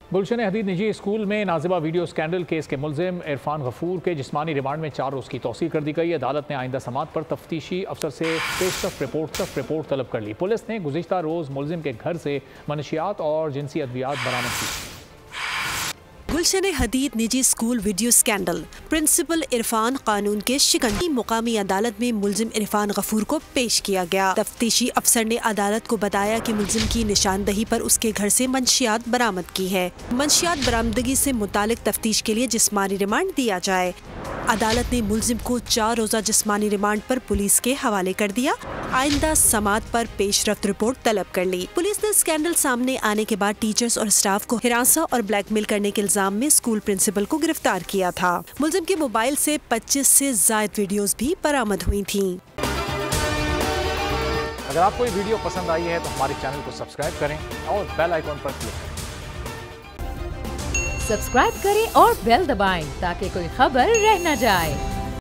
गुलशन हदीद निजी स्कूल में नाजिबा video scandal case के मुलजिम इरफान गफूर के जिस्मानी रिमांड में 4 रोज़ की तौसील कर दी गई। अदालत ने आइंदा समात पर तफ्तीशी अफसर से पेशरफ रिपोर्ट तलब कर ली। पुलिस ने गुज़िश्ता रोज़ मुलजिम के घर से मनशियात और जिनसी अद्वियात बरामद की। गुलशन हदीद निजी school video scandal, principal Irfan कानून के शिकंजी। मुकामी अदालत में मुलजिम इरफान गफूर को पेश किया गया। तफ्तीशी अफसर ने अदालत को बताया कि मुलजिम की निशानदही पर उसके घर से मंशियात बरामद की है। मंशियात बरामदगी से मुतालिक तफ्तीश के लिए जिस्मानी रिमांड दिया जाए। अदालत ने मुलजिम को 4 रोज़ा जिस्मानी रिमांड पर पुलिस के हवाले कर दिया। आइंदा समात पर पेशरफ्त रिपोर्ट तलब कर ली। पुलिस ने स्कैंडल सामने आने के बाद टीचर्स और स्टाफ को हिरासा और ब्लैकमेल करने के इल्जाम में स्कूल प्रिंसिपल को गिरफ्तार किया था। मुलजिम के मोबाइल से 25 से ज़ायद वीडियोस भी बरामद हुई थीं। अगर आपको ये वीडियो पसंद आई है तो हमारे चैनल को सब्सक्राइब करें और बेल आइकॉन पर क्लिक करें। सब्सक्राइब करें और बेल दबाएं ताकि कोई खबर रह न जाए।